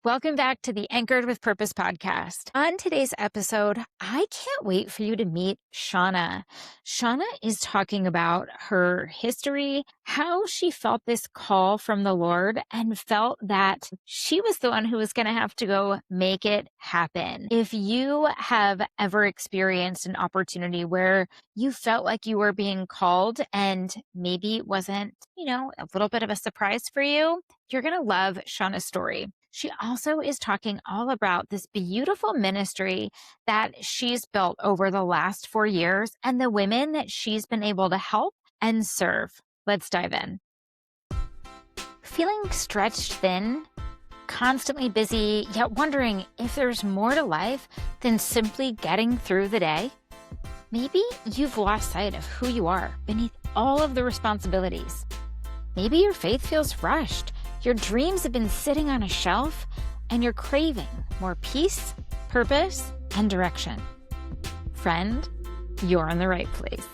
Welcome back to the Anchored with Purpose podcast. On today's episode, I can't wait for you to meet Shawna. Shawna is talking about her history, how she felt this call from the Lord and felt that she was the one who was going to have to go make it happen. If you have ever experienced an opportunity where you felt like you were being called and maybe it wasn't, a little bit of a surprise for you, you're going to love Shawna's story. She also is talking all about this beautiful ministry that she's built over the last 4 years and the women that she's been able to help and serve. Let's dive in. Feeling stretched thin, constantly busy, yet wondering if there's more to life than simply getting through the day? Maybe you've lost sight of who you are beneath all of the responsibilities. Maybe your faith feels rushed. Your dreams have been sitting on a shelf and you're craving more peace, purpose, and direction. Friend, you're in the right place.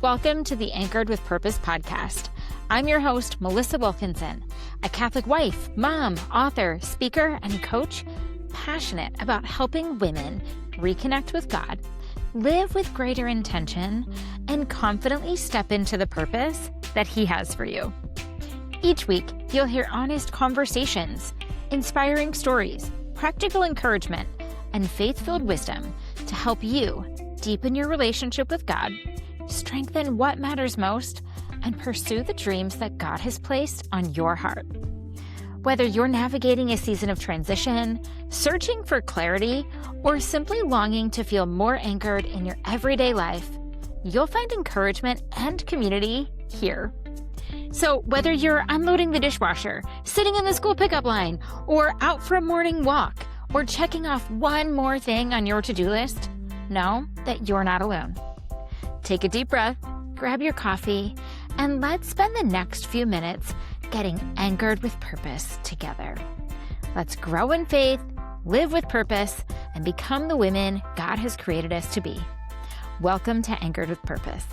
Welcome to the Anchored with Purpose podcast. I'm your host, Melissa Wilkinson, a Catholic wife, mom, author, speaker, and coach, passionate about helping women reconnect with God, live with greater intention, and confidently step into the purpose that He has for you. Each week, you'll hear honest conversations, inspiring stories, practical encouragement, and faith-filled wisdom to help you deepen your relationship with God, strengthen what matters most, and pursue the dreams that God has placed on your heart. Whether you're navigating a season of transition, searching for clarity, or simply longing to feel more anchored in your everyday life, you'll find encouragement and community here. So whether you're unloading the dishwasher, sitting in the school pickup line, or out for a morning walk, or checking off one more thing on your to-do list, know that you're not alone. Take a deep breath, grab your coffee, and let's spend the next few minutes getting anchored with purpose together. Let's grow in faith, live with purpose, and become the women God has created us to be. Welcome to Anchored with Purpose.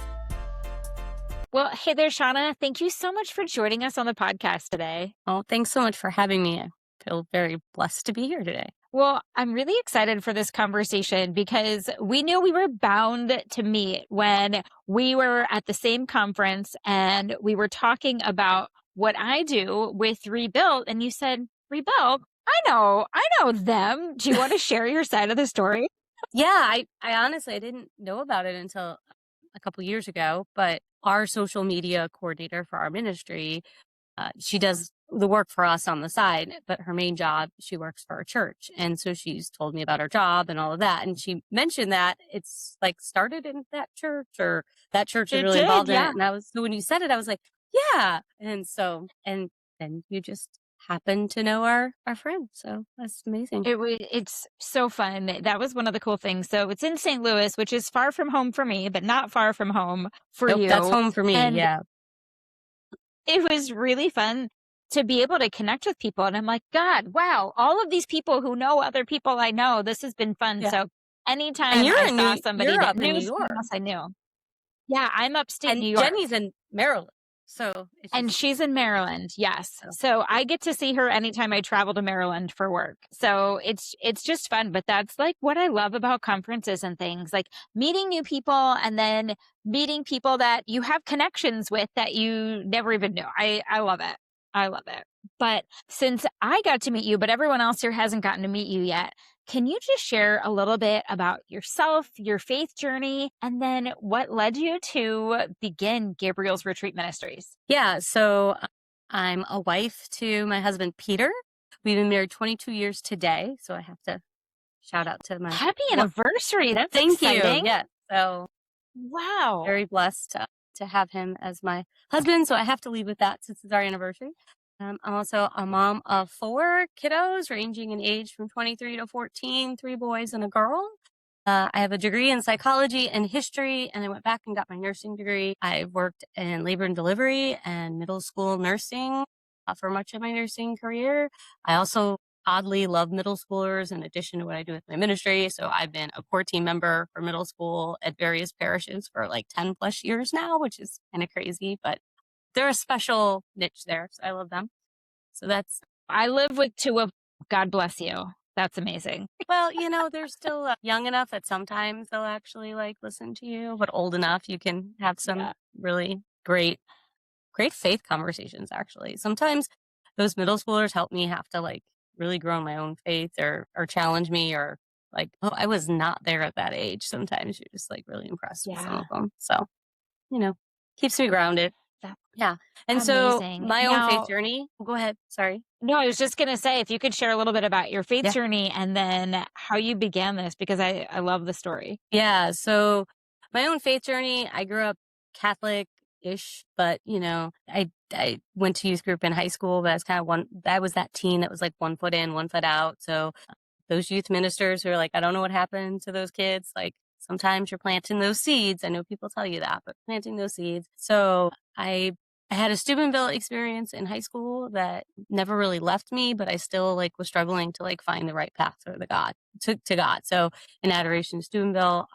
Well, hey there, Shawna. Thank you so much for joining us on the podcast today. Oh, thanks so much for having me. I feel very blessed to be here today. Well, I'm really excited for this conversation because we knew we were bound to meet when we were at the same conference and we were talking about what I do with Rebuilt. And you said, Rebuilt? I know them. Do you want to share your side of the story? Yeah, I honestly, I didn't know about it until a couple years ago, but our social media coordinator for our ministry, she does the work for us on the side, but her main job, she works for a church. And so she's told me about her job and all of that. And she mentioned that it's like started in that church or that church is really involved in it. And so when you said it, I was like, yeah. And then you just happen to know our friend. So that's amazing. It's so fun. That was one of the cool things. So it's in St. Louis, which is far from home for me, but not far from home for you. That's home for me. And yeah. It was really fun to be able to connect with people. And I'm like, God, wow, all of these people who know other people I know, this has been fun. Yeah. So anytime I saw somebody that knew someone else I knew. Yeah, I'm upstate New York. Jenny's in Maryland. And she's in Maryland. Yes. So I get to see her anytime I travel to Maryland for work. So it's just fun. But that's like what I love about conferences and things, like meeting new people and then meeting people that you have connections with that you never even knew. I love it. I love it. But since I got to meet you, but everyone else here hasn't gotten to meet you yet, can you just share a little bit about yourself, your faith journey, and then what led you to begin Gabriel's Retreat Ministries? Yeah, so I'm a wife to my husband, Peter. We've been married 22 years today, so I have to shout out to my... Happy anniversary. That's Thank exciting. you. Yeah, so wow. Very blessed to have him as my husband, so I have to lead with that since it's our anniversary. I'm also a mom of 4 kiddos ranging in age from 23 to 14, 3 boys and a girl. I have a degree in psychology and history, and I went back and got my nursing degree. I've worked in labor and delivery and middle school nursing for much of my nursing career. I also oddly love middle schoolers in addition to what I do with my ministry. So I've been a core team member for middle school at various parishes for like 10 plus years now, which is kind of crazy, but they're a special niche there. So I love them. So I live with 2 of God bless you. That's amazing. Well, they're still young enough that sometimes they'll actually like listen to you, but old enough you can have some Yeah. really great faith conversations, actually. Sometimes those middle schoolers help me have to like really grow in my own faith or challenge me or like, oh, I was not there at that age. Sometimes you're just like really impressed with some Yeah. of them. So, you know, keeps me grounded. That's Yeah. And so amazing. my own faith Now, journey, go ahead. Sorry. no, I was just going to say, if you could share a little bit about your faith Yeah. journey and then how you began this, because I love the story. Yeah. So my own faith journey, I grew up Catholic ish, but I went to youth group in high school, but I was kind of I was that teen that was like 1 foot in, 1 foot out. So those youth ministers who are like, I don't know what happened to those kids. Like sometimes you're planting those seeds. I know people tell you that, but planting those seeds. So I had a Steubenville experience in high school that never really left me, but I still like was struggling to like find the right path or the God to God. So in Adoration Steubenville,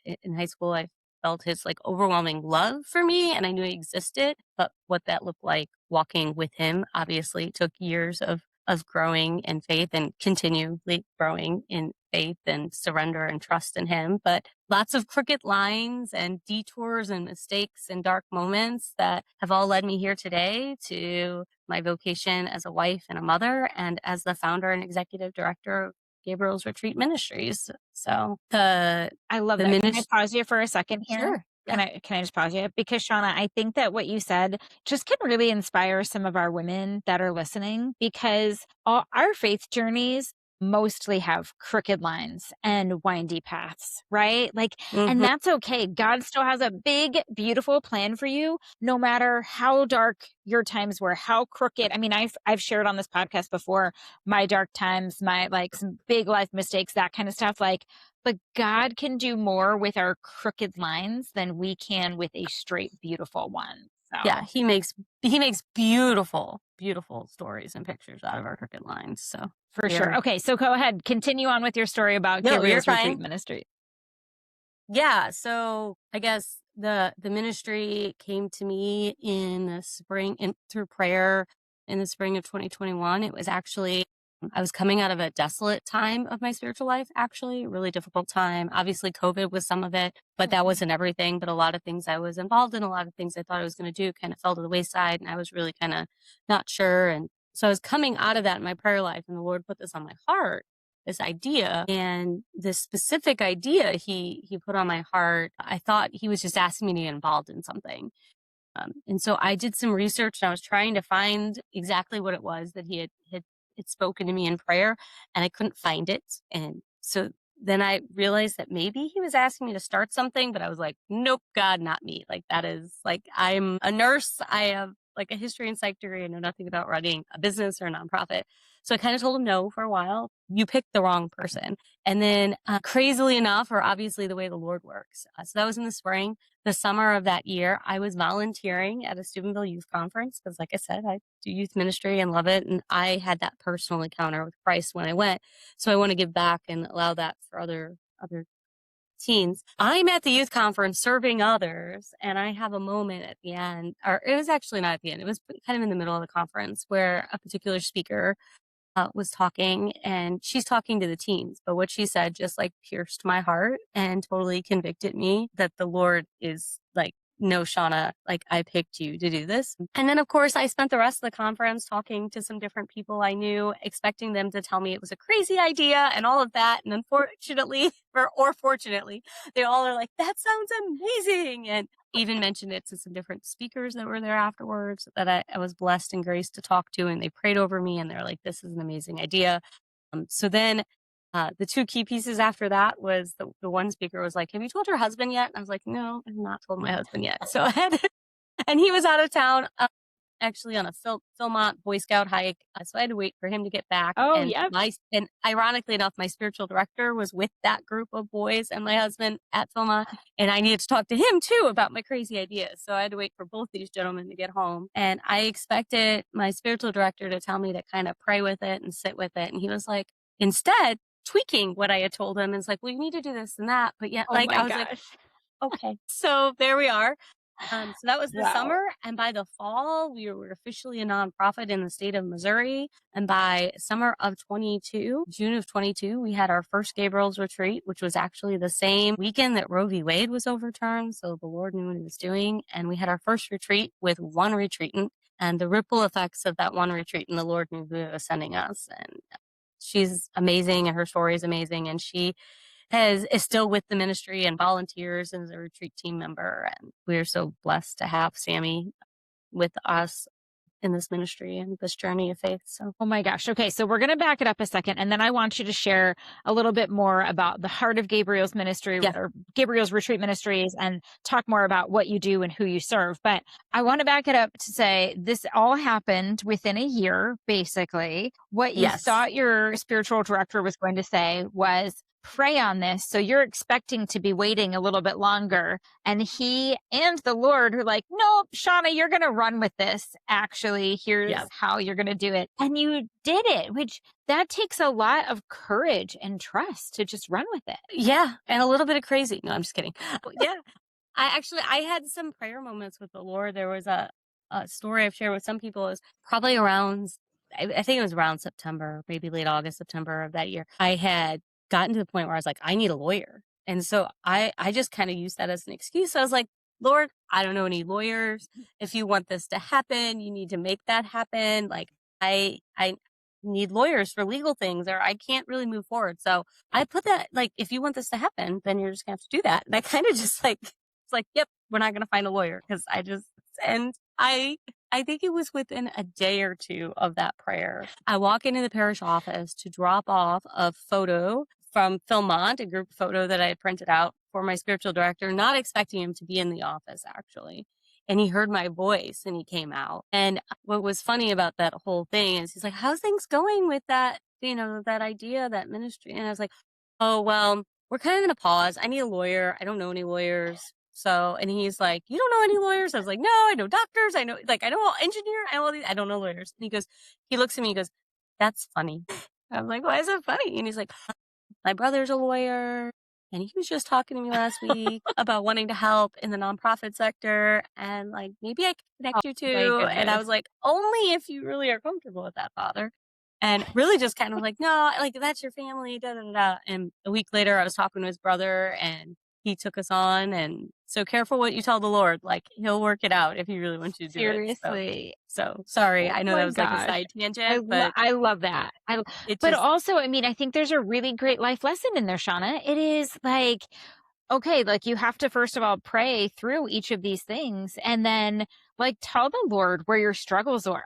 in high school I felt his like overwhelming love for me and I knew he existed, but what that looked like walking with him obviously took years of growing in faith and continually growing in faith and surrender and trust in him. But lots of crooked lines and detours and mistakes and dark moments that have all led me here today to my vocation as a wife and a mother and as the founder and executive director of Gabriel's Retreat Ministries. So I love the that. Can I ministry, pause you for a second here? sure. Yeah. Can I just pause you? Because Shauna, I think that what you said just can really inspire some of our women that are listening because all our faith journeys mostly have crooked lines and windy paths, right? Like, and Hmm. that's okay. God still has a big, beautiful plan for you, no matter how dark your times were, how crooked. I mean, I've shared on this podcast before my dark times, my like some big life mistakes, that kind of stuff. Like, but God can do more with our crooked lines than we can with a straight, beautiful one. Yeah, So he makes beautiful, beautiful stories and pictures out of our crooked lines. So for they sure. are Okay. So go ahead. Continue on with your story about no, you're Gabriel's Retreat fine. Ministry. Yeah, so I guess the ministry came to me in the spring and through prayer in the spring of 2021. It was actually I was coming out of a desolate time of my spiritual life, actually, a really difficult time. Obviously, COVID was some of it, but that Mhm. wasn't everything. But a lot of things I was involved in, a lot of things I thought I was going to do kind of fell to the wayside. And I was really kind of not sure. And so I was coming out of that in my prayer life, and the Lord put this on my heart, this idea, and this specific idea he put on my heart. I thought he was just asking me to get involved in something. And so I did some research and I was trying to find exactly what it was that he had spoken to me in prayer, and I couldn't find it. And so then I realized that maybe he was asking me to start something, but I was like, nope, God, not me. Like that is like, I'm a nurse. I have like a history and psych degree. I know nothing about running a business or a nonprofit. So I kind of told him no for a while. You picked the wrong person. And then crazily enough, or obviously the way the Lord works. So that was in the spring. The summer of that year, I was volunteering at a Steubenville youth conference because, like I said, I do youth ministry and love it. And I had that personal encounter with Christ when I went. So I want to give back and allow that for other teens. I'm at the youth conference serving others, and I have a moment at the end, or it was actually not at the end. It was kind of in the middle of the conference where a particular speaker was talking and she's talking to the teens. But what she said just like pierced my heart and totally convicted me that the Lord is like, no, Shawna, like I picked you to do this. And then, of course, I spent the rest of the conference talking to some different people I knew, expecting them to tell me it was a crazy idea and all of that. And unfortunately, or fortunately, they all are like, that sounds amazing. And even mentioned it to some different speakers that were there afterwards that I was blessed and graced to talk to. And they prayed over me and they're like, this is an amazing idea. So then the two key pieces after that was the one speaker was like, have you told your husband yet? And I was like, no, I've not told my husband yet. So I had, and he was out of town. Actually on a Philmont Boy Scout hike. So I had to wait for him to get back. Oh, And yep. and ironically enough, my spiritual director was with that group of boys and my husband at Philmont. And I needed to talk to him too about my crazy ideas. So I had to wait for both these gentlemen to get home. And I expected my spiritual director to tell me to kind of pray with it and sit with it. And he was like, instead, tweaking what I had told him. And it's like, well, you need to do this and that. But yet, Oh like, my I was like, gosh. okay. So there we are. So that was the Wow. summer, and by the fall, we were officially a nonprofit in the state of Missouri. And by summer of 22, June of 22, we had our first Gabriel's retreat, which was actually the same weekend that Roe v. Wade was overturned. So the Lord knew what he was doing. And we had our first retreat with one retreatant, and the ripple effects of that one retreat, and the Lord knew who he was sending us. And she's amazing, and her story is amazing. And she is still with the ministry and volunteers as a retreat team member. And we're so blessed to have Sammy with us in this ministry and this journey of faith. So, Oh my gosh. Okay. So we're going to back it up a second. And then I want you to share a little bit more about the heart of Gabriel's ministry yeah. or Gabriel's retreat ministries and talk more about what you do and who you serve. But I want to back it up to say this all happened within a year, basically. What you Yes. thought your spiritual director was going to say was, pray on this. So you're expecting to be waiting a little bit longer. And he and the Lord are like, nope, Shawna, you're going to run with this. Actually, here's Yeah. how you're going to do it. And you did it, which that takes a lot of courage and trust to just run with it. Yeah. And a little bit of crazy. No, I'm just kidding. Yeah. I had some prayer moments with the Lord. There was a story I've shared with some people is probably around, I think it was around September, maybe late August, September of that year. I had gotten to the point where I was like, I need a lawyer. And so I just kind of used that as an excuse. I was like, Lord, I don't know any lawyers. If you want this to happen, you need to make that happen. Like I need lawyers for legal things, or I can't really move forward. So I put that, like, if you want this to happen, then you're just gonna have to do that. And I kind of just like, it's like, yep, we're not going to find a lawyer and I think it was within a day or two of that prayer. I walk into the parish office to drop off a photo from Philmont, a group photo that I had printed out for my spiritual director, not expecting him to be in the office actually. And he heard my voice and he came out. And what was funny about that whole thing is he's like, how's things going with that, that idea, that ministry? And I was like, oh, well, we're kind of in a pause. I need a lawyer. I don't know any lawyers. So, and he's like, you don't know any lawyers? I was like, no, I know doctors. I know engineer. I know all these. I don't know lawyers. And he looks at me, he goes, that's funny. I'm like, why is it funny? And he's like, my brother's a lawyer. And he was just talking to me last week about wanting to help in the nonprofit sector. And like, maybe I can connect you to. And I was like, only if you really are comfortable with that, Father. And really just kind of like, no, like that's your family, da, da, da, da. And a week later, I was talking to his brother and he took us on. And so careful what you tell the Lord, like he'll work it out if he really wants you to do it. Seriously. So sorry. Oh I know my that was like a gosh. side tangent, but I love that. But also, I mean, I think there's a really great life lesson in there, Shawna. It is like, okay, like you have to first of all pray through each of these things and then like tell the Lord where your struggles are.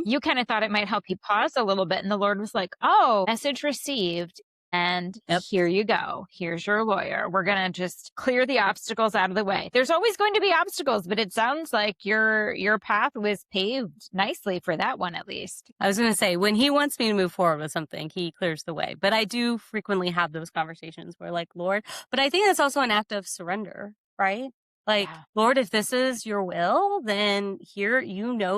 You kind of thought it might help you pause a little bit. And the Lord was like, oh, message received. And here you go. Here's your lawyer. We're going to just clear the obstacles out of the way. There's always going to be obstacles, but it sounds like your path was paved nicely for that one, at least. I was going to say, when he wants me to move forward with something, he clears the way. But I do frequently have those conversations where like, Lord, but I think that's also an act of surrender, right? Like, Lord, if this is your will, then here,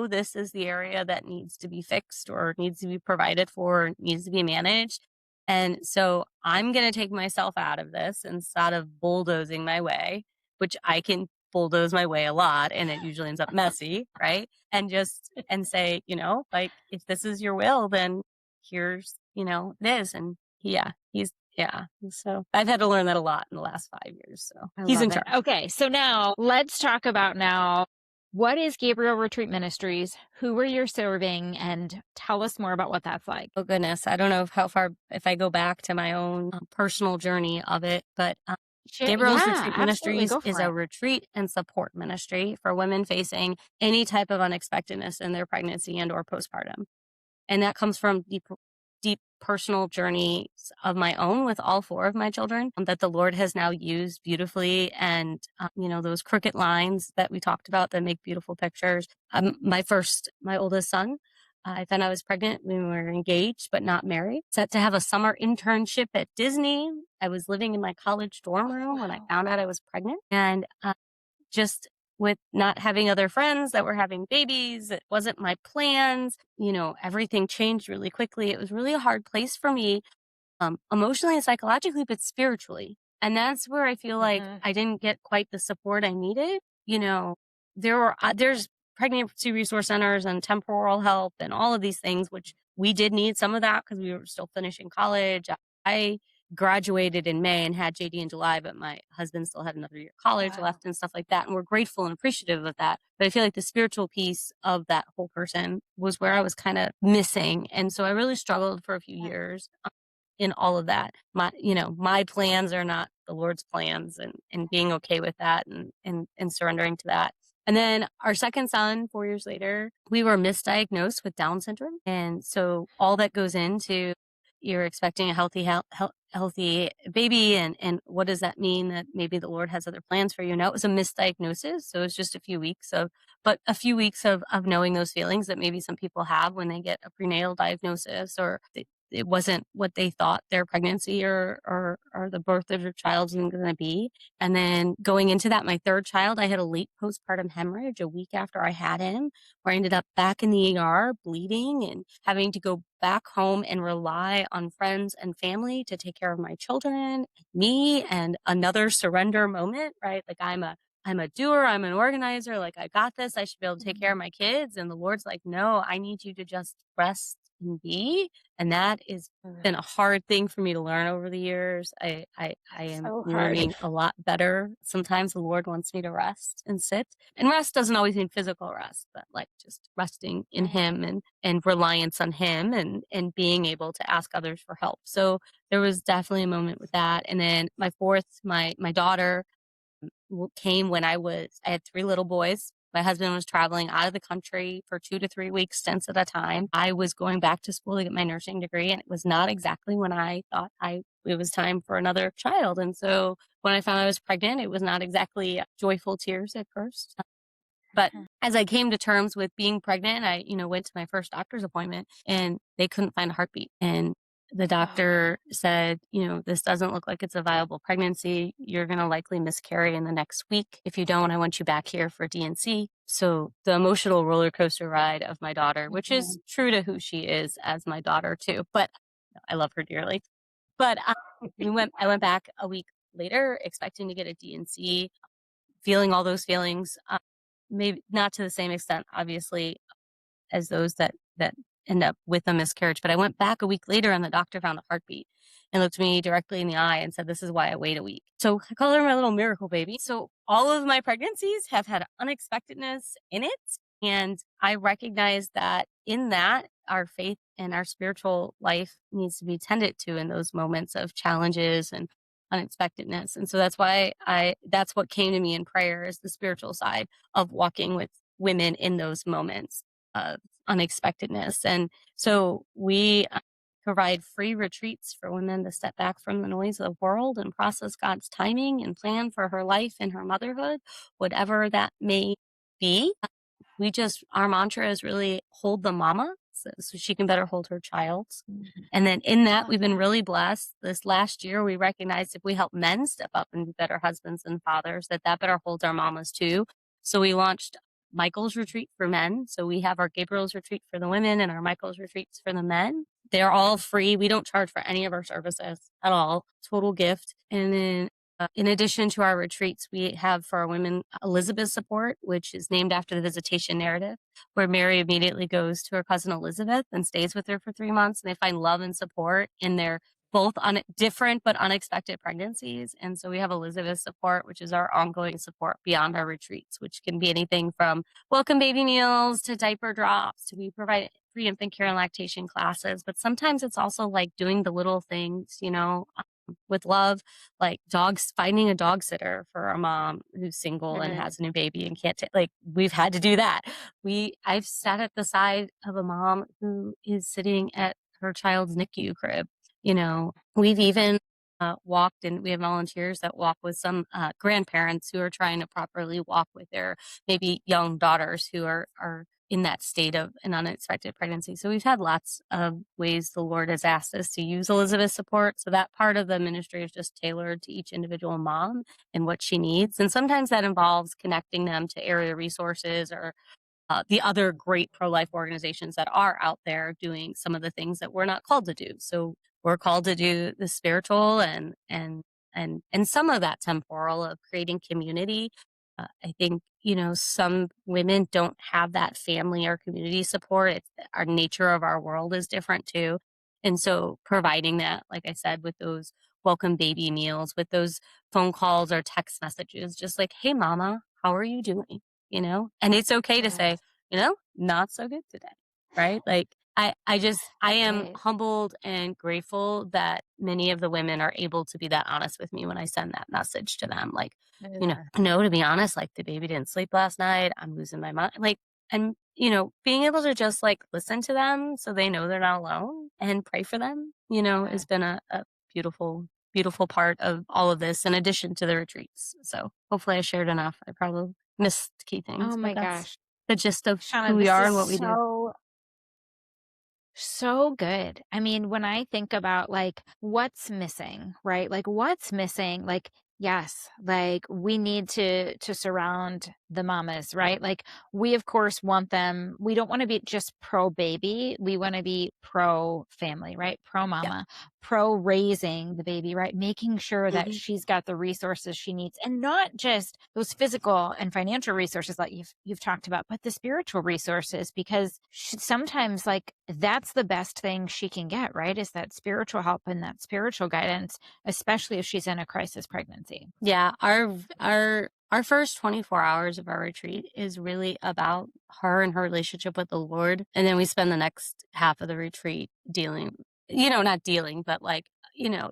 this is the area that needs to be fixed or needs to be provided for, or needs to be managed. And so I'm going to take myself out of this instead of bulldozing my way, which I can bulldoze my way a lot and it usually ends up messy, right? And say, like, if this is your will, then here's, this. And so I've had to learn that a lot in the last 5 years. So he's in charge. Okay. So now let's talk about what is Gabriel Retreat Ministries? Who are you serving? And tell us more about what that's like. Oh, goodness. I don't know how far, if I go back to my own personal journey of it, but Gabriel's Retreat Ministries is a retreat and support ministry for women facing any type of unexpectedness in their pregnancy and or postpartum. And that comes from deep personal journeys of my own with all 4 of my children that the Lord has now used beautifully. And, those crooked lines that we talked about that make beautiful pictures. My oldest son, I found I was pregnant when we were engaged, but not married. Set to have a summer internship at Disney. I was living in my college dorm room when I found out I was pregnant. And just with not having other friends that were having babies, it wasn't my plans. Everything changed really quickly. It was really a hard place for me, emotionally and psychologically, but spiritually. And that's where I feel like I didn't get quite the support I needed. there's pregnancy resource centers and temporal help and all of these things, which we did need some of that because we were still finishing college. I graduated in May and had JD in July, but my husband still had another year of college Wow. left and stuff like that. And we're grateful and appreciative of that. But I feel like the spiritual piece of that whole person was where I was kind of missing. And so I really struggled for a few years in all of that. My plans are not the Lord's plans, and being okay with that and surrendering to that. And then our second son, 4 years later, we were misdiagnosed with Down syndrome. And so all that goes into you're expecting a healthy baby. And what does that mean? That maybe the Lord has other plans for you. Now it was a misdiagnosis. So it was just a few weeks of knowing those feelings that maybe some people have when they get a prenatal diagnosis, or it wasn't what they thought their pregnancy or the birth of their child was going to be. And then going into that, my third child, I had a late postpartum hemorrhage a week after I had him, where I ended up back in the ER bleeding and having to go back home and rely on friends and family to take care of my children, me, and another surrender moment, right? Like I'm a doer, I'm an organizer, like I got this, I should be able to take care of my kids. And the Lord's like, no, I need you to just rest and be. And that has been a hard thing for me to learn over the years. I am So hard. learning a lot better. Sometimes the Lord wants me to rest and sit. And rest doesn't always mean physical rest, but like just resting in Right. Him and reliance on Him and being able to ask others for help. So there was definitely a moment with that. And then my daughter came when I had 3 little boys. My husband was traveling out of the country for 2 to 3 week stints at a time. I was going back to school to get my nursing degree, and it was not exactly when I thought it was time for another child. And so when I found I was pregnant, it was not exactly joyful tears at first. But as I came to terms with being pregnant, I, went to my first doctor's appointment and they couldn't find a heartbeat. And the doctor said, this doesn't look like it's a viable pregnancy. You're going to likely miscarry in the next week. If you don't, I want you back here for D&C. So the emotional roller coaster ride of my daughter, which is true to who she is as my daughter too, but I love her dearly. But I went back a week later expecting to get a D&C, feeling all those feelings. Maybe not to the same extent, obviously, as those that end up with a miscarriage. But I went back a week later and the doctor found a heartbeat and looked me directly in the eye and said, this is why I wait a week. So I call her my little miracle baby. So all of my pregnancies have had unexpectedness in it. And I recognize that in that, our faith and our spiritual life needs to be tended to in those moments of challenges and unexpectedness. And so that's why that's what came to me in prayer, is the spiritual side of walking with women in those moments of unexpectedness. And so we provide free retreats for women to step back from the noise of the world and process God's timing and plan for her life and her motherhood, whatever that may be. Our mantra is really hold the mama so she can better hold her child. And then in that, we've been really blessed. This last year, we recognized if we help men step up and be better husbands and fathers, that better holds our mamas too. So we launched Michael's retreat for men. So we have our Gabriel's retreat for the women and our Michael's retreats for the men. They're all free. We don't charge for any of our services at all. Total gift. And then in addition to our retreats, we have for our women Elizabeth support, which is named after the visitation narrative, where Mary immediately goes to her cousin Elizabeth and stays with her for 3 months. And they find love and support in their both different but unexpected pregnancies. And so we have Elizabeth support, which is our ongoing support beyond our retreats, which can be anything from welcome baby meals to diaper drops. We provide free infant care and lactation classes, but sometimes it's also like doing the little things, with love, like finding a dog sitter for a mom who's single and has a new baby and can't we've had to do that. I've sat at the side of a mom who is sitting at her child's NICU crib. We've even walked, and we have volunteers that walk with some grandparents who are trying to properly walk with their maybe young daughters who are in that state of an unexpected pregnancy. So we've had lots of ways the Lord has asked us to use Elizabeth's support. So that part of the ministry is just tailored to each individual mom and what she needs. And sometimes that involves connecting them to area resources or the other great pro-life organizations that are out there doing some of the things that we're not called to do. So we're called to do the spiritual and some of that temporal of creating community. I think, some women don't have that family or community support. Our nature of our world is different too. And so providing that, like I said, with those welcome baby meals, with those phone calls or text messages, just like, hey, mama, how are you doing? And it's okay to say, Yes. not so good today. Right. Like, I am Right. humbled and grateful that many of the women are able to be that honest with me when I send that message to them. Like, Yeah. no, to be honest, like the baby didn't sleep last night. I'm losing my mind. Like, and, being able to just like listen to them so they know they're not alone and pray for them, Yeah. has been a beautiful, beautiful part of all of this in addition to the retreats. So hopefully I shared enough. I probably missed key things, Oh but my that's gosh. the gist of who Shauna, we this are is and what we do. so good. I mean, when I think about like what's missing, right? Like what's missing? Like yes, like we need to surround the mamas, right? Like we of course want them. We don't want to be just pro baby. We want to be pro family, right? Pro Yeah. mama, pro raising the baby, right? Making sure that Hmm. she's got the resources she needs and not just those physical and financial resources that you've talked about, but the spiritual resources because sometimes like that's the best thing she can get, right? Is that spiritual help and that spiritual guidance, especially if she's in a crisis pregnancy. Yeah, our first 24 hours of our retreat is really about her and her relationship with the Lord. And then we spend the next half of the retreat dealing, not dealing, but like,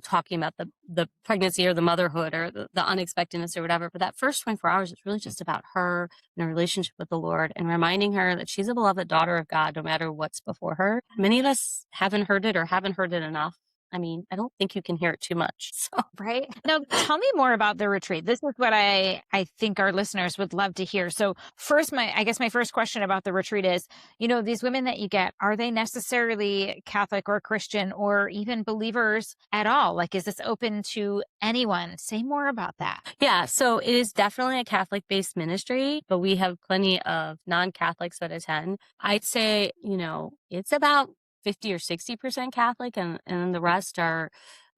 talking about the pregnancy or the motherhood or the unexpectedness or whatever. But that first 24 hours is really just about her and her relationship with the Lord and reminding her that she's a beloved daughter of God no matter what's before her. Many of us haven't heard it or haven't heard it enough. I mean, I don't think you can hear it too much. So Right. Now, tell me more about the retreat. This is what I think our listeners would love to hear. So, first, I guess my first question about the retreat is, these women that you get, are they necessarily Catholic or Christian or even believers at all? Like, is this open to anyone? Say more about that. yeah, so it is definitely a Catholic based ministry, but we have plenty of non Catholics that attend. I'd say, it's about 50 or 60% Catholic, and the rest are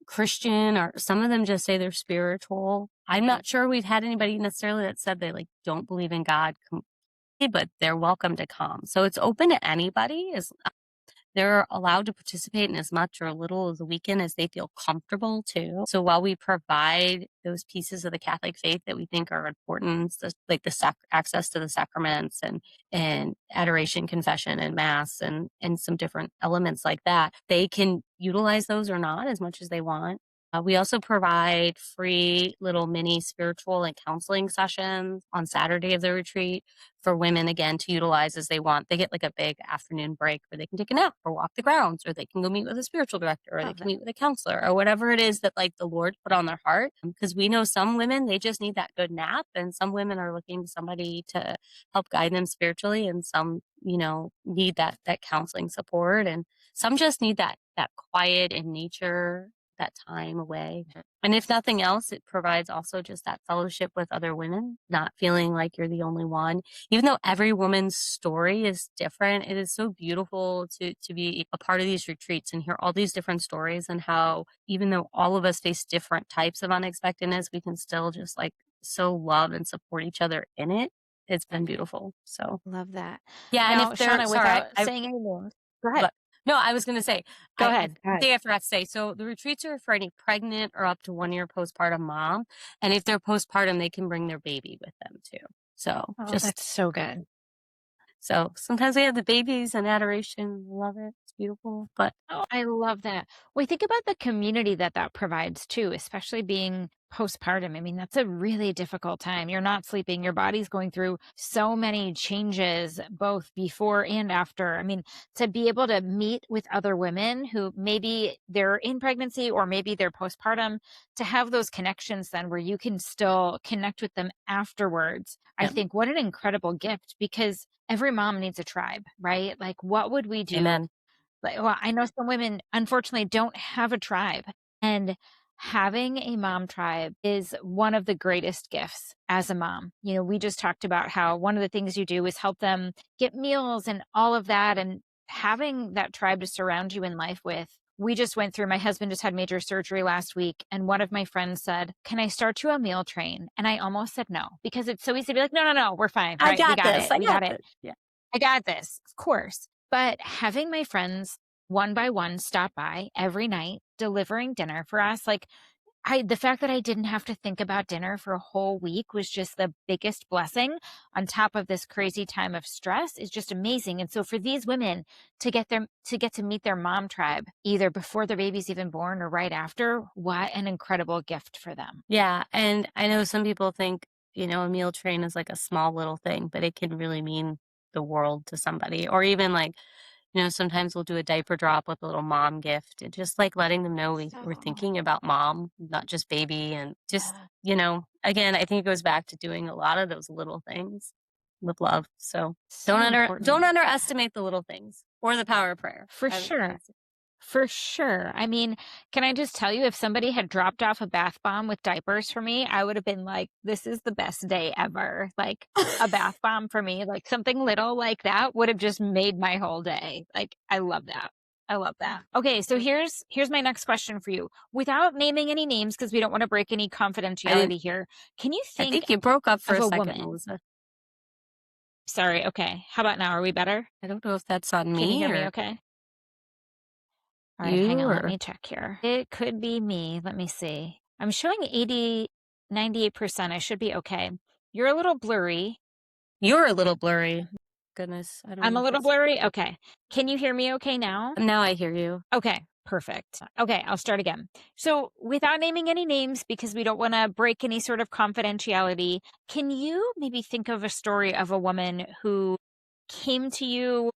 Christian, or some of them just say they're spiritual. I'm not sure we've had anybody necessarily that said they like don't believe in God completely, but they're welcome to come. So it's open to anybody as they're allowed to participate in as much or a little of the weekend as they feel comfortable too. So while we provide those pieces of the Catholic faith that we think are important, like the access to the sacraments and adoration, confession, and mass, and some different elements like that, they can utilize those or not as much as they want. We also provide free little mini spiritual and counseling sessions on Saturday of the retreat for women again to utilize as they want. They get like a big afternoon break where they can take a nap or walk the grounds or they can go meet with a spiritual director or they Love can it. meet with a counselor or whatever it is that like the Lord put on their heart. Because we know some women, they just need that good nap and some women are looking to somebody to help guide them spiritually and some, need that counseling support and some just need that quiet in nature, that time away. And if nothing else, it provides also just that fellowship with other women, not feeling like you're the only one. Even though every woman's story is different, it is so beautiful to be a part of these retreats and hear all these different stories and how even though all of us face different types of unexpectedness, we can still just like so love and support each other in it. It's been beautiful. So Love that. yeah, and Now, if they're Shauna, sorry, without saying any names, go ahead. but no, I was gonna say, Go I ahead. Go the ahead. thing I forgot to say, so the retreats are for any pregnant or up to 1 year postpartum mom, and if they're postpartum, they can bring their baby with them too. So, Oh, just that's so good. so sometimes we have the babies and adoration, love it, it's beautiful, but Oh, I love that. We think about the community that that provides too, especially being postpartum. I mean, that's a really difficult time. You're not sleeping. Your body's going through so many changes, both before and after. I mean, to be able to meet with other women who maybe they're in pregnancy or maybe they're postpartum, to have those connections then where you can still connect with them afterwards. I yeah, think what an incredible gift because every mom needs a tribe, right? Like, what would we do? amen. Like, well, I know some women unfortunately don't have a tribe, and having a mom tribe is one of the greatest gifts as a mom. We just talked about how one of the things you do is help them get meals and all of that, and having that tribe to surround you in life with we just went through, my husband just had major surgery last week, and one of my friends said, "Can I start you a meal train?" And I almost said no, because it's so easy to be like, "No, no, no, we're fine, I right? We got got this. it. I We got got it. this. Yeah. I got this." Of course. But having my friends one by one stop by every night, delivering dinner for us, like, the fact that I didn't have to think about dinner for a whole week was just the biggest blessing on top of this crazy time of stress is just amazing. And so for these women to get to meet their mom tribe either before their baby's even born or right after, what an incredible gift for them. Yeah. And I know some people think, a meal train is like a small little thing, but it can really mean the world to somebody. Or even like, sometimes we'll do a diaper drop with a little mom gift and just like letting them know we're So thinking about mom, not just baby. And just, yeah, again, I think it goes back to doing a lot of those little things with love. So so don't important. underestimate the little things or the power of prayer. For I sure. would say. For sure. I mean, can I just tell you, if somebody had dropped off a bath bomb with diapers for me, I would have been like, this is the best day ever. Like a bath bomb for me, like something little like that would have just made my whole day. Like, I love that. I love that. Okay, so here's my next question for you. Without naming any names, because we don't want to break any I didn't confidentiality here, can you I think think you broke up for of a a second, woman? Melissa. Sorry, okay. How about now? Are we better? I don't know if that's on Can you me hear me or okay? All right, you hang on. Let or me check here. It could be me. Let me see. I'm showing 98%. I should be okay. You're a little blurry. you're a little blurry. Goodness, I don't I'm know a if little it's blurry. Okay. Can you hear me okay now? now I hear you. Okay, perfect. Okay, I'll start again. So, without naming any names, because we don't want to break any sort of confidentiality, can you maybe think of a story of a woman who came to you,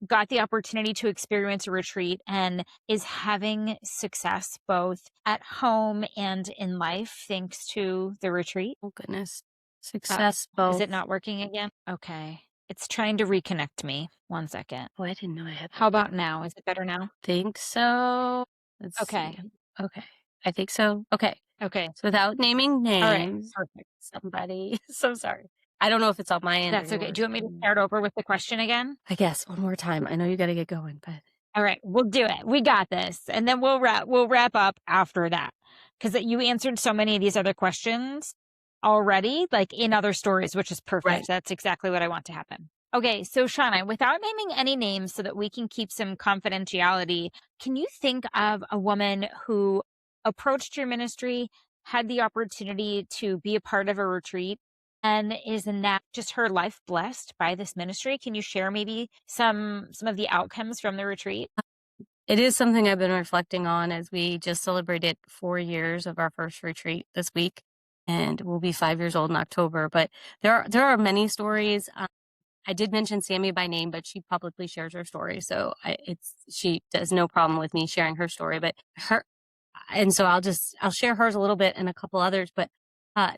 got the opportunity to experience a retreat, and is having success both at home and in life thanks to the retreat? Oh goodness. Uh, Success is both. it not working again? Okay. It's trying to reconnect me. One second. Oh, I didn't know I had that. How about now? Is it better now? Think so. Let's see. Okay. Okay. I think so. Okay. Okay. So without naming All right. names, Perfect. somebody so sorry. I don't know if it's on my end or That's okay. Do yours. you want me to start over with the question again? I guess one more time. I know you gotta get going, but All right, we'll do it. We got this. And then we'll wrap up after that. Cuz you answered so many of these other questions already, like in other stories, which is perfect. right. That's exactly what I want to happen. Okay, so Shauna, without naming any names so that we can keep some confidentiality, can you think of a woman who approached your ministry, had the opportunity to be a part of a retreat, and is now just her life blessed by this ministry? Can you share maybe some of the outcomes from the retreat? It is something I've been reflecting on as we just celebrated 4 years of our first retreat this week, and we'll be 5 years old in October. But there are many stories. I did mention Sammy by name, but she publicly shares her story, so she does no problem with me sharing her story. But her, and so I'll share hers a little bit and a couple others. But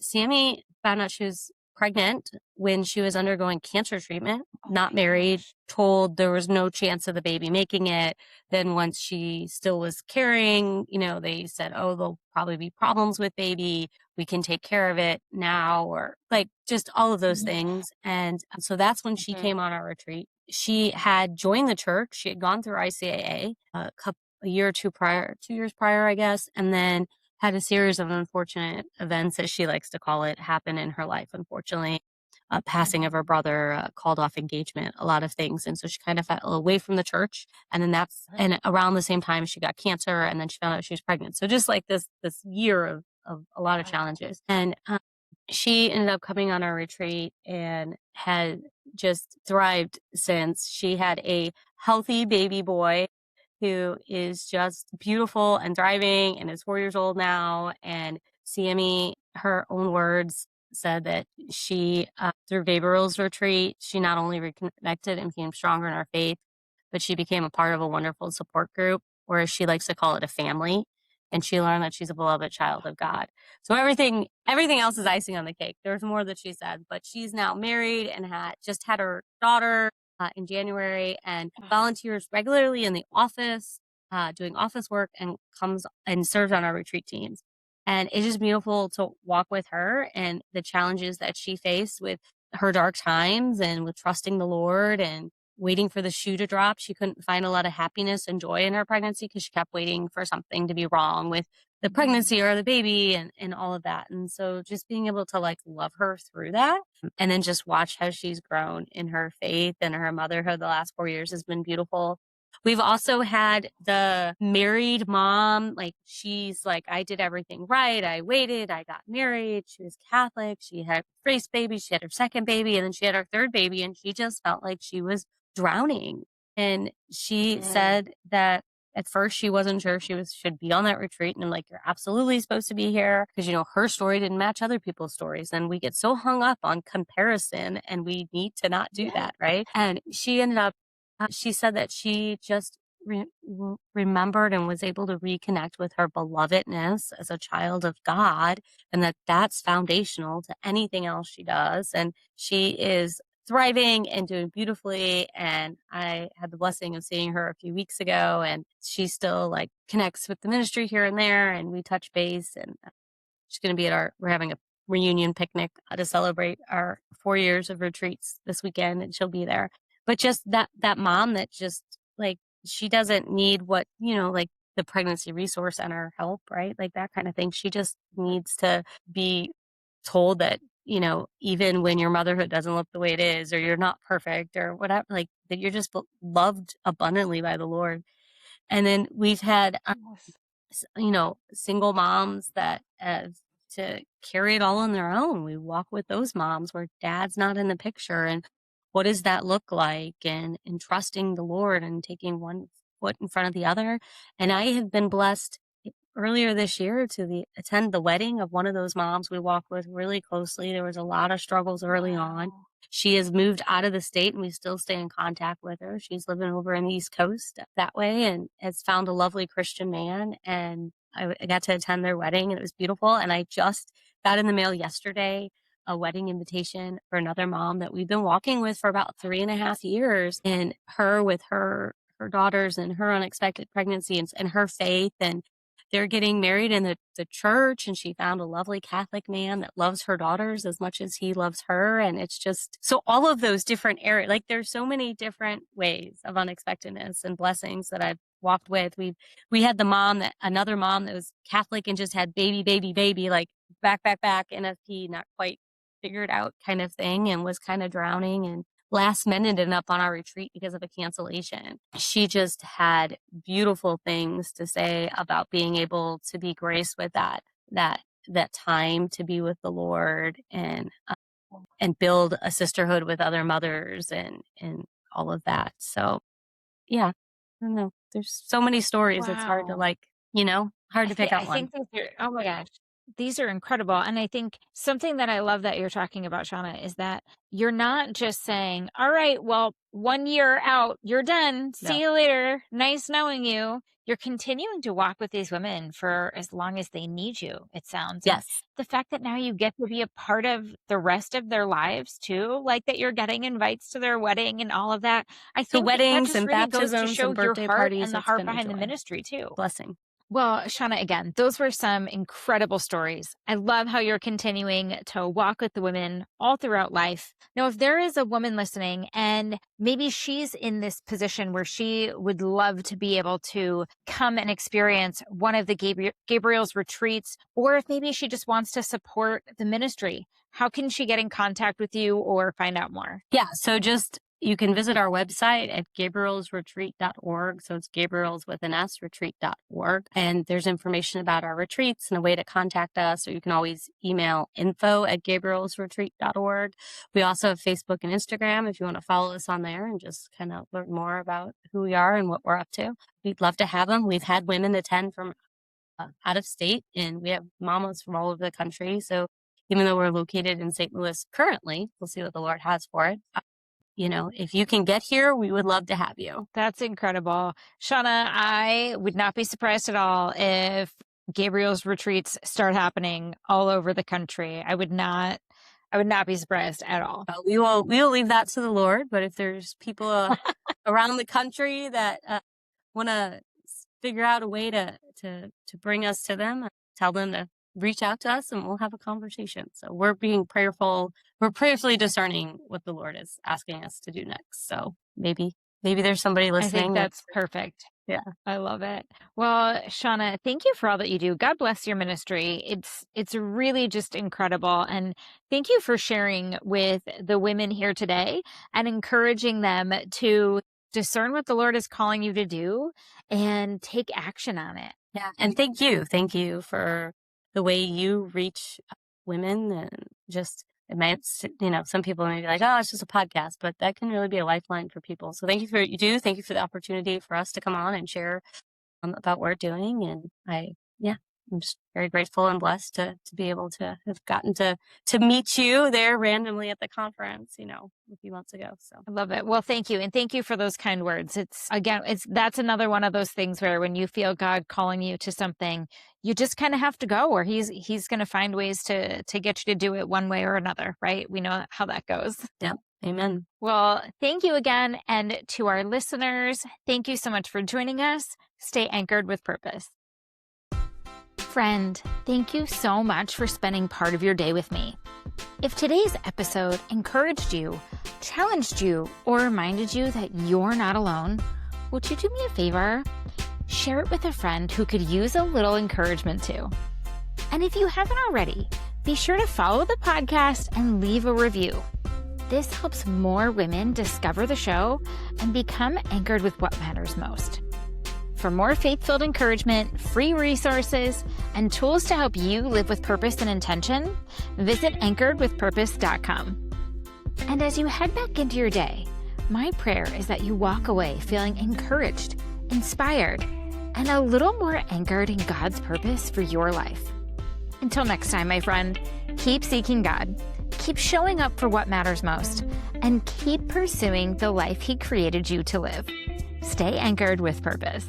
Sammy found out she was pregnant when she was undergoing cancer treatment, Oh not my married, gosh. told there was no chance of the baby making it. Then once she still was carrying, they said, oh, there'll probably be problems with baby. We can take care of it now, or like just all of those Yeah. things. And so that's when she Mhm. came on our retreat. She had joined the church. She had gone through ICAA a year or two prior, 2 years prior, I guess, and then had a series of unfortunate events, as she likes to call it, happen in her life, unfortunately. Passing of her brother, called off engagement, a lot of things. And so she kind of fell away from the church. And then and around the same time, she got cancer and then she found out she was pregnant. So just like this year of a lot of Wow. challenges. And she ended up coming on our retreat and had just thrived since. She had a healthy baby boy who is just beautiful and thriving and is 4 years old now. And Sammy, her own words, said that she, through Gabriel's retreat, she not only reconnected and became stronger in her faith, but she became a part of a wonderful support group, or as she likes to call it, a family. And she learned that she's a beloved child of God. So everything else is icing on the cake. There's more that she said, but she's now married and just had her daughter in January, and volunteers regularly in the office, doing office work, and comes and serves on our retreat teams. And it's just beautiful to walk with her and the challenges that she faced with her dark times and with trusting the Lord and waiting for the shoe to drop. She couldn't find a lot of happiness and joy in her pregnancy because she kept waiting for something to be wrong with the pregnancy or the baby and all of that. And so just being able to like love her through that and then just watch how she's grown in her faith and her motherhood the last 4 years has been beautiful. We've also had the married mom, like she's like, I did everything right. I waited, I got married. She was Catholic. She had first baby, she had her second baby, and then she had her third baby, and she just felt like she was drowning. And she said that at first she wasn't sure she should be on that retreat. And I'm like, you're absolutely supposed to be here because, you know, her story didn't match other people's stories. And we get so hung up on comparison and we need to not do that. Right. And she ended up, she said that she just remembered and was able to reconnect with her belovedness as a child of God, and that that's foundational to anything else she does. And she is thriving and doing beautifully. And I had the blessing of seeing her a few weeks ago, and she still like connects with the ministry here and there, and we touch base. And she's going to be at we're having a reunion picnic to celebrate our 4 years of retreats this weekend, and she'll be there. But just that mom that just like, she doesn't need what, you know, like the pregnancy resource center help, right? Like that kind of thing. She just needs to be told that, you know, even when your motherhood doesn't look the way it is, or you're not perfect or whatever, like that you're just loved abundantly by the Lord. And then we've had, you know, single moms that have to carry it all on their own. We walk with those moms where dad's not in the picture. And what does that look like? And trusting the Lord and taking one foot in front of the other. And I have been blessed earlier this year to attend the wedding of one of those moms we walk with really closely. There was a lot of struggles early on. She has moved out of the state and we still stay in contact with her. She's living over in the East Coast that way and has found a lovely Christian man. And I got to attend their wedding and it was beautiful. And I just got in the mail yesterday a wedding invitation for another mom that we've been walking with for about 3.5 years, and her with her daughters and her unexpected pregnancy and her faith, and they're getting married in the church, and she found a lovely Catholic man that loves her daughters as much as he loves her. And it's just, so all of those different areas, like there's so many different ways of unexpectedness and blessings that I've walked with. We had another mom that was Catholic and just had baby, like back, NFP, not quite figured out kind of thing, and was kind of drowning, and last minute ended up on our retreat because of a cancellation. She just had beautiful things to say about being able to be graced with that time to be with the Lord and build a sisterhood with other mothers and all of that. So yeah, I don't know. There's so many stories. Wow. It's hard to hard to pick out one. I think oh my gosh. These are incredible. And I think something that I love that you're talking about, Shawna, is that you're not just saying, all right, well, 1 year out, you're done. See you later. Nice knowing you. You're continuing to walk with these women for as long as they need you, it sounds. Yes. And the fact that now you get to be a part of the rest of their lives too, like that you're getting invites to their wedding and all of that. I think weddings and really baptisms goes to show and birthday your heart parties and the heart behind the ministry too. Blessing. Well, Shawna, again, those were some incredible stories. I love how you're continuing to walk with the women all throughout life. Now, if there is a woman listening and maybe she's in this position where she would love to be able to come and experience one of the Gabriel's retreats, or if maybe she just wants to support the ministry, how can she get in contact with you or find out more? Yeah, so you can visit our website at gabrielsretreat.org. So it's Gabriel's with an S, retreat.org. And there's information about our retreats and a way to contact us. Or you can always email info@gabrielsretreat.org. We also have Facebook and Instagram if you want to follow us on there and just kind of learn more about who we are and what we're up to. We'd love to have them. We've had women attend from out of state, and we have mamas from all over the country. So even though we're located in St. Louis currently, we'll see what the Lord has for it. If you can get here, we would love to have you. That's incredible. Shawna, I would not be surprised at all if Gabriel's retreats start happening all over the country. I would not be surprised at all. We will leave that to the Lord. But if there's people around the country that want to figure out a way to bring us to them, tell them to reach out to us and we'll have a conversation. So we're being prayerful. We're prayerfully discerning what the Lord is asking us to do next. So maybe maybe there's somebody I think listening. that's perfect. Yeah. I love it. Well, Shawna, thank you for all that you do. God bless your ministry. It's really just incredible. And thank you for sharing with the women here today and encouraging them to discern what the Lord is calling you to do and take action on it. Yeah. And thank you. Thank you for the way you reach women. And just, it might, some people may be like, oh, it's just a podcast, but that can really be a lifeline for people. So thank you for what you do. Thank you for the opportunity for us to come on and share about what we're doing. And I'm just very grateful and blessed to be able to have gotten to meet you there randomly at the conference, a few months ago. So I love it. Well, thank you. And thank you for those kind words. That's another one of those things where when you feel God calling you to something, you just kind of have to go, or he's going to find ways to get you to do it one way or another, right? We know how that goes. Yeah. Amen. Well, thank you again. And to our listeners, thank you so much for joining us. Stay anchored with purpose. Friend, thank you so much for spending part of your day with me. If today's episode encouraged you, challenged you, or reminded you that you're not alone, would you do me a favor? Share it with a friend who could use a little encouragement too. And if you haven't already, be sure to follow the podcast and leave a review. This helps more women discover the show and become anchored with what matters most. For more faith-filled encouragement, free resources, and tools to help you live with purpose and intention, visit anchoredwithpurpose.com. And as you head back into your day, my prayer is that you walk away feeling encouraged, inspired, and a little more anchored in God's purpose for your life. Until next time, my friend, keep seeking God, keep showing up for what matters most, and keep pursuing the life He created you to live. Stay anchored with purpose.